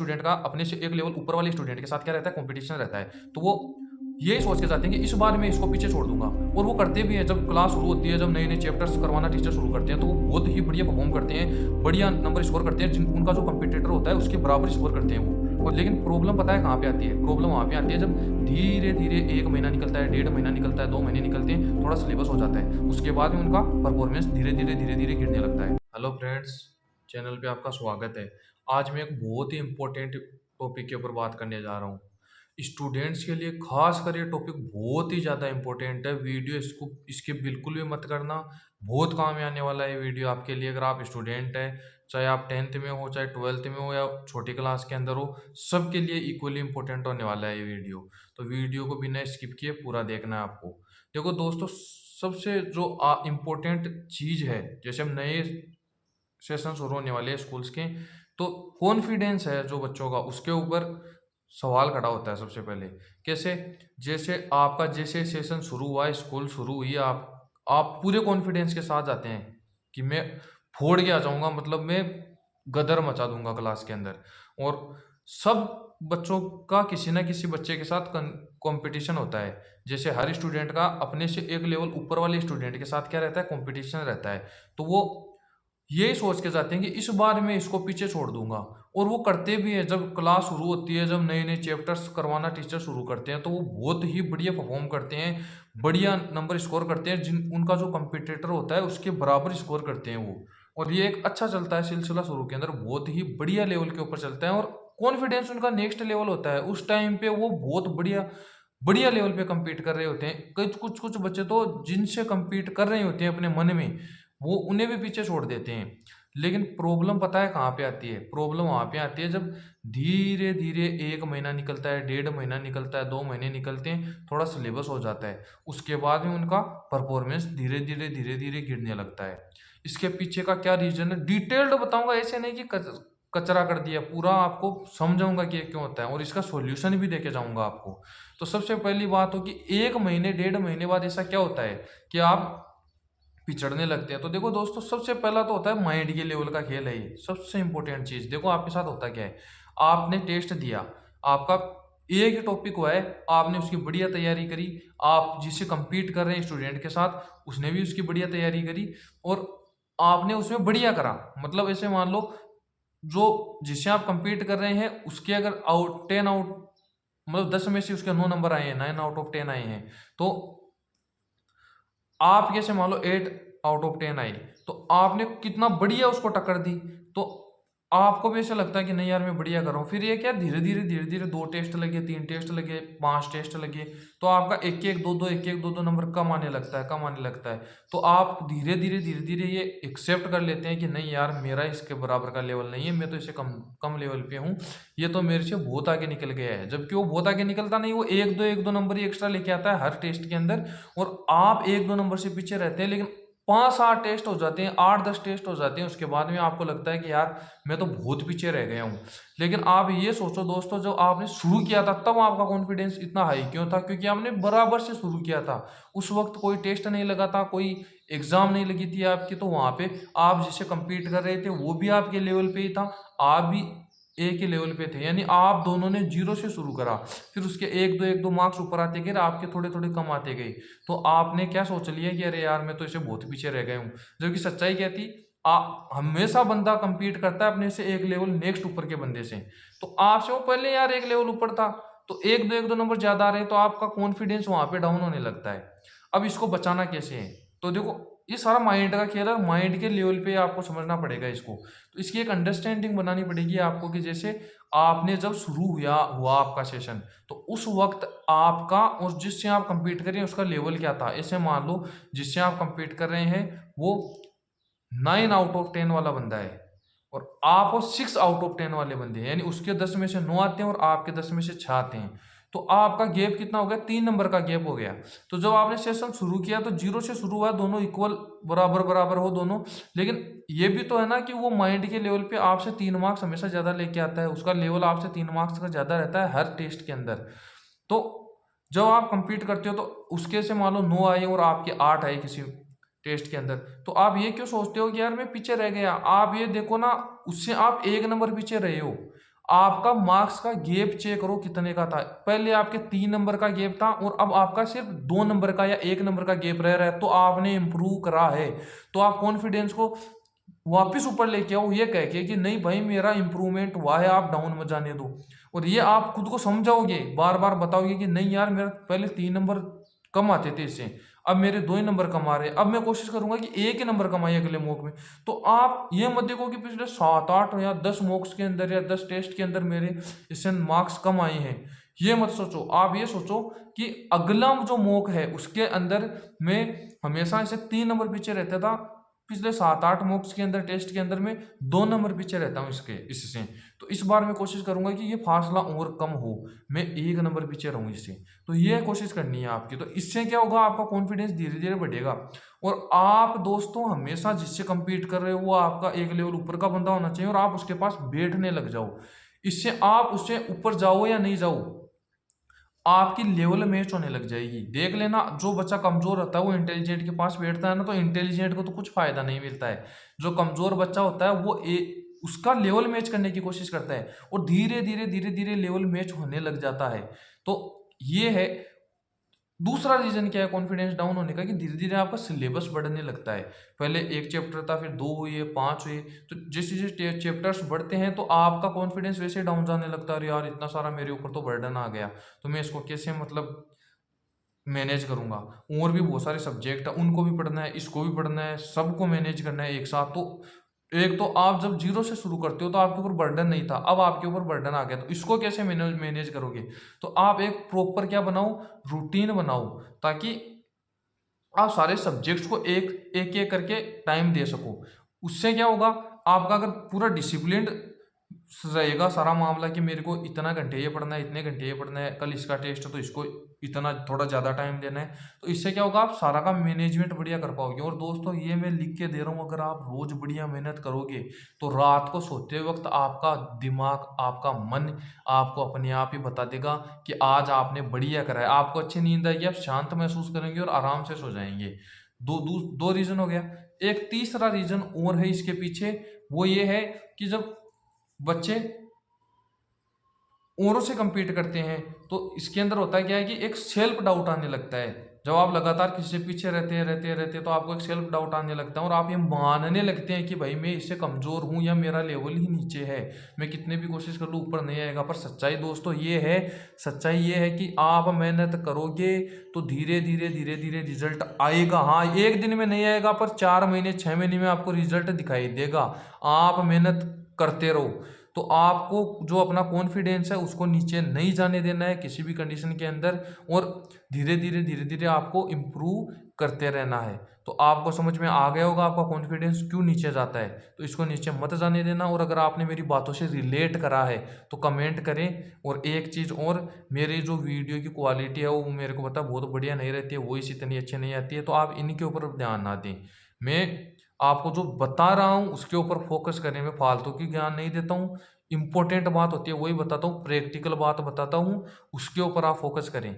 Student का अपने से एक लेवल ऊपर वाले स्टूडेंट के साथ क्या रहता है, कॉम्पिटिशन रहता है। तो वो यही सोच के जाते हैं कि इस बार मैं इसको पीछे छोड़ दूंगा, और वो करते भी हैं। जब क्लास शुरू होती है, जब नए नए चैप्टर्स करवाना टीचर शुरू करते हैं, तो वो बहुत ही बढ़िया परफॉर्म करते हैं, बढ़िया नंबर स्कोर करते हैं, उनका जो कंपटीटर होता है उसके बराबर स्कोर करते हैं वो। और लेकिन प्रॉब्लम पता है कहाँ पे आती है? प्रॉब्लम वहाँ पे आती है जब धीरे धीरे 1 महीना निकलता है, 1.5 महीना निकलता है, 2 महीने निकलते हैं, थोड़ा सिलेबस हो जाता है, उसके बाद में उनका परफॉर्मेंस धीरे धीरे गिरने लगता है। हेलो फ्रेंड्स, चैनल पे आपका स्वागत है। आज मैं एक बहुत ही इंपॉर्टेंट टॉपिक के ऊपर बात करने जा रहा हूँ। स्टूडेंट्स के लिए खास कर ये टॉपिक बहुत ही ज़्यादा इंपॉर्टेंट है। वीडियो इसको इसके बिल्कुल भी मत करना, बहुत काम में आने वाला है ये वीडियो आपके लिए। अगर आप स्टूडेंट हैं, चाहे आप 10th में हो, चाहे 12th में हो, या छोटी क्लास के अंदर हो, सबके लिए इक्वली इंपॉर्टेंट होने वाला है ये वीडियो। तो वीडियो को बिना स्किप किए पूरा देखना है आपको। देखो दोस्तों, सबसे जो इम्पोर्टेंट चीज़ है, जैसे हम नए सेशन शुरू होने वाले हैं स्कूल्स के, तो कॉन्फिडेंस है जो बच्चों का, उसके ऊपर सवाल खड़ा होता है सबसे पहले। कैसे? जैसे आपका जैसे सेशन शुरू हुआ, स्कूल शुरू हुई, आप पूरे कॉन्फिडेंस के साथ जाते हैं कि मैं फोड़ के आ जाऊंगा, मतलब मैं गदर मचा दूंगा क्लास के अंदर। और सब बच्चों का किसी ना किसी बच्चे के साथ कंपटीशन होता है। जैसे हर स्टूडेंट का अपने से एक लेवल ऊपर वाले स्टूडेंट के साथ क्या रहता है, कंपटीशन रहता है। तो वो यही सोच के जाते हैं कि इस बार मैं इसको पीछे छोड़ दूंगा, और वो करते भी हैं। जब क्लास शुरू होती है, जब नए नए चैप्टर्स करवाना टीचर शुरू करते हैं, तो वो बहुत ही बढ़िया परफॉर्म करते हैं, बढ़िया नंबर स्कोर करते हैं, जिन उनका जो कंपटीटर होता है उसके बराबर स्कोर करते हैं वो। और ये एक अच्छा चलता है सिलसिला, शुरू के अंदर बहुत ही बढ़िया लेवल के ऊपर चलता है, और कॉन्फिडेंस उनका नेक्स्ट लेवल होता है। उस टाइम पे वो बहुत बढ़िया बढ़िया लेवल पे compete कर रहे होते हैं। कुछ कुछ कुछ बच्चे तो जिनसे compete कर रहे होते हैं अपने मन में, वो उन्हें भी पीछे छोड़ देते हैं। लेकिन प्रॉब्लम पता है कहाँ पे आती है? प्रॉब्लम वहाँ पे आती है जब धीरे धीरे 1 महीना निकलता है, 1.5 महीना निकलता है, 2 महीने निकलते हैं, थोड़ा सिलेबस हो जाता है, उसके बाद में उनका परफॉर्मेंस धीरे धीरे गिरने लगता है। इसके पीछे का क्या रीजन है, डिटेल्ड बताऊंगा, ऐसे नहीं कि कचरा कर दिया, पूरा आपको समझाऊंगा कि ये क्यों होता है, और इसका सॉल्यूशन भी देके जाऊंगा आपको। तो सबसे पहली बात हो कि 1 महीने 1.5 महीने बाद ऐसा क्या होता है कि आप पिछड़ने लगते हैं। तो देखो दोस्तों, सबसे पहला तो होता है माइंड के लेवल का खेल है ये, सबसे इंपॉर्टेंट चीज। देखो आपके साथ होता क्या है, आपने टेस्ट दिया, आपका एक ही टॉपिक हुआ है, आपने उसकी बढ़िया तैयारी करी, आप जिससे compete कर रहे हैं स्टूडेंट के साथ, उसने भी उसकी बढ़िया तैयारी करी, और आपने उसमें बढ़िया करा। मतलब ऐसे मान लो, जो जिससे आप compete कर रहे हैं उसके अगर 10 आउट, मतलब 10 में से उसके 9 नंबर आए हैं, 9 आउट ऑफ 10 आए हैं, तो आप कैसे मान लो 8 आउट ऑफ 10 आई, तो आपने कितना बढ़िया उसको टक्कर दी। तो आपको भी ऐसा लगता है कि नहीं यार मैं बढ़िया कर रहा हूँ। फिर ये क्या, धीरे धीरे 2 टेस्ट लगे, 3 टेस्ट लगे, 5 टेस्ट लगे, तो आपका एक एक दो दो, एक एक दो दो नंबर कम आने लगता है, कम आने लगता है। तो आप धीरे धीरे ये एक्सेप्ट कर लेते हैं कि नहीं यार, मेरा इसके बराबर का लेवल नहीं है, मैं तो इससे कम कम लेवल पे हूँ, ये तो मेरे से बहुत आगे निकल गया है। जबकि वो बहुत आगे निकलता नहीं, वो एक दो नंबर ही एक्स्ट्रा लेके आता है हर टेस्ट के अंदर, और आप 1-2 नंबर से पीछे रहते हैं। लेकिन 5-8 टेस्ट हो जाते हैं, 8-10 टेस्ट हो जाते हैं, उसके बाद में आपको लगता है कि यार मैं तो बहुत पीछे रह गया हूँ। लेकिन आप ये सोचो दोस्तों, जब आपने शुरू किया था तब आपका कॉन्फिडेंस इतना हाई क्यों था? क्योंकि आपने बराबर से शुरू किया था। उस वक्त कोई टेस्ट नहीं लगा था, कोई एग्जाम नहीं लगी थी आपकी, तो वहां पे आप जिससे compete कर रहे थे वो भी आपके लेवल पे ही था, आप भी एक ही लेवल पे थे। यानी आप दोनों ने जीरो से शुरू करा, फिर उसके एक दो मार्क्स ऊपर आते गए, आपके थोड़े थोड़े कम आते गए। तो आपने क्या सोच लिया कि अरे यार मैं तो इसे बहुत पीछे रह गया हूँ। जबकि सच्चाई क्या थी, हमेशा बंदा compete करता है अपने से एक लेवल नेक्स्ट ऊपर के बंदे से। तो आपसे वो पहले यार एक लेवल ऊपर था, तो एक दो नंबर ज्यादा आ रहे हैं, तो आपका कॉन्फिडेंस वहां पे डाउन होने लगता है। अब इसको बचाना कैसे है? तो देखो, ये सारा माइंड का खेल है, माइंड के लेवल पे आपको समझना पड़ेगा इसको। तो इसकी एक अंडरस्टैंडिंग बनानी पड़ेगी आपको कि जैसे आपने जब शुरू हुआ आपका सेशन, तो उस वक्त आपका और जिससे आप compete कर रहे हैं उसका लेवल क्या था। ऐसे मान लो, जिससे आप compete कर रहे हैं वो 9 आउट ऑफ 10 वाला बंदा है, और आप 6 आउट ऑफ 10 वाले बंदे हैं, यानी उसके 10 में से 9 आते हैं और आपके 10 में से 6 आते हैं। तो आपका गैप कितना हो गया? 3 नंबर का गैप हो गया। तो जब आपने सेशन शुरू किया तो जीरो से शुरू हुआ, दोनों इक्वल, बराबर बराबर हो दोनों। लेकिन ये भी तो है ना कि वो माइंड के लेवल पे आपसे 3 मार्क्स हमेशा ज्यादा लेके आता है, उसका लेवल आपसे 3 मार्क्स का ज्यादा रहता है हर टेस्ट के अंदर। तो जब आप compete करते हो, तो उसके से मान लो 9 आए और आपके 8 आए किसी टेस्ट के अंदर, तो आप ये क्यों सोचते हो कि यार मैं पीछे रह गया? आप ये देखो ना, उससे आप 1 नंबर पीछे रहे हो। आपका मार्क्स का गैप चेक करो कितने का था। पहले आपके 3 नंबर का गैप था और अब आपका सिर्फ 2 नंबर का या 1 नंबर का गैप रह रहा है, तो आपने इम्प्रूव करा है। तो आप कॉन्फिडेंस को वापस ऊपर लेके आओ, ये कह के कि नहीं भाई मेरा इंप्रूवमेंट हुआ है, आप डाउन मत जाने दो। और ये आप खुद को समझाओगे, बार बार बताओगे कि नहीं यार मेरा पहले 3 नंबर कम आते थे इससे, अब मेरे 2 ही नंबर कम आ रहे हैं, अब मैं कोशिश करूंगा कि 1 ही नंबर कमाए अगले मॉक में। तो आप ये मत देखो कि पिछले 7 8 या 10 मॉक्स के अंदर या 10 टेस्ट के अंदर मेरे इससे मार्क्स कम आए हैं। ये मत सोचो, आप ये सोचो कि अगला जो मॉक है उसके अंदर मैं हमेशा इसे 3 नंबर पीछे रहता था, पिछले 7 8 मॉक्स के अंदर टेस्ट के अंदर में 2 नंबर पीछे रहता हूँ इससे। तो इस बार मैं कोशिश करूंगा कि ये फासला और कम हो, मैं 1 नंबर पीछे रहूँ इससे। तो ये कोशिश करनी है आपकी। तो इससे क्या होगा, आपका कॉन्फिडेंस धीरे धीरे बढ़ेगा। और आप दोस्तों हमेशा जिससे compete कर रहे हो वो आपका एक लेवल ऊपर का बंदा होना चाहिए और आप उसके पास बैठने लग जाओ। इससे आप उससे ऊपर जाओ या नहीं जाओ, आपकी लेवल मैच होने लग जाएगी। देख लेना, जो बच्चा कमजोर होता है वो इंटेलिजेंट के पास बैठता है ना, तो इंटेलिजेंट को तो कुछ फायदा नहीं मिलता है। जो कमजोर बच्चा होता है वो उसका लेवल मैच करने की कोशिश करता है और धीरे धीरे धीरे धीरे लेवल मैच होने लग जाता है। तो ये है दूसरा रीजन क्या है कॉन्फिडेंस डाउन होने का, कि धीरे धीरे आपका सिलेबस बढ़ने लगता है। पहले 1 चैप्टर था, फिर 2 हुए, 5 हुए। तो जैसे जैसे चैप्टर्स बढ़ते हैं तो आपका कॉन्फिडेंस वैसे डाउन जाने लगता है। अरे यार इतना सारा मेरे ऊपर तो बर्डन आ गया, तो मैं इसको कैसे मतलब मैनेज करूंगा। और भी बहुत सारे सब्जेक्ट है, उनको भी पढ़ना है, इसको भी पढ़ना है, सबको मैनेज करना है एक साथ। तो एक तो आप जब जीरो से शुरू करते हो तो आपके ऊपर बर्डन नहीं था, अब आपके ऊपर बर्डन आ गया, तो इसको कैसे मैनेज मैनेज करोगे। तो आप एक प्रॉपर क्या बनाओ, रूटीन बनाओ, ताकि आप सारे सब्जेक्ट्स को एक एक एक करके टाइम दे सको। उससे क्या होगा, आपका अगर पूरा डिसिप्लिन्ड रहेगा सारा मामला कि मेरे को इतना घंटे ये पढ़ना है, इतने घंटे ये पढ़ना है, कल इसका टेस्ट है तो इसको इतना थोड़ा ज़्यादा टाइम देना है, तो इससे क्या होगा, आप सारा का मैनेजमेंट बढ़िया कर पाओगे। और दोस्तों ये मैं लिख के दे रहा हूँ, अगर आप रोज़ बढ़िया मेहनत करोगे तो रात को सोते वक्त आपका दिमाग, आपका मन आपको अपने आप ही बता देगा कि आज आपने बढ़िया करा है। आपको अच्छी नींद आएगी, आप शांत महसूस करेंगे और आराम से सो जाएंगे। दो रीज़न हो गया। एक तीसरा रीज़न और है इसके पीछे, वो ये है कि जब बच्चे औरों से compete करते हैं तो इसके अंदर होता है क्या है कि एक सेल्फ डाउट आने लगता है। जब आप लगातार किसी से पीछे रहते हैं तो आपको एक सेल्फ डाउट आने लगता है और आप ये मानने लगते हैं कि भाई मैं इससे कमजोर हूं या मेरा लेवल ही नीचे है, मैं कितने भी कोशिश कर लूँ ऊपर नहीं आएगा। पर सच्चाई दोस्तों ये है, सच्चाई ये है कि आप मेहनत करोगे तो धीरे धीरे धीरे धीरे रिजल्ट आएगा। हाँ, एक दिन में नहीं आएगा पर 4 महीने 6 महीने में आपको रिजल्ट दिखाई देगा। आप मेहनत करते रहो। तो आपको जो अपना कॉन्फिडेंस है उसको नीचे नहीं जाने देना है किसी भी कंडीशन के अंदर, और धीरे धीरे आपको इम्प्रूव करते रहना है। तो आपको समझ में आ गया होगा आपका कॉन्फिडेंस क्यों नीचे जाता है, तो इसको नीचे मत जाने देना। और अगर आपने मेरी बातों से रिलेट करा है तो कमेंट करें। और एक चीज़ और, मेरी जो वीडियो की क्वालिटी है वो मेरे को पता बहुत बढ़िया नहीं रहती है, वॉइस इतनी अच्छी नहीं आती है, तो आप इनके ऊपर ध्यान ना दें। मैं आपको जो बता रहा हूँ उसके ऊपर फोकस करें, मैं फालतू की ज्ञान नहीं देता हूँ। इंपॉर्टेंट बात होती है वही बताता हूँ, प्रैक्टिकल बात बताता हूँ, उसके ऊपर आप फोकस करें।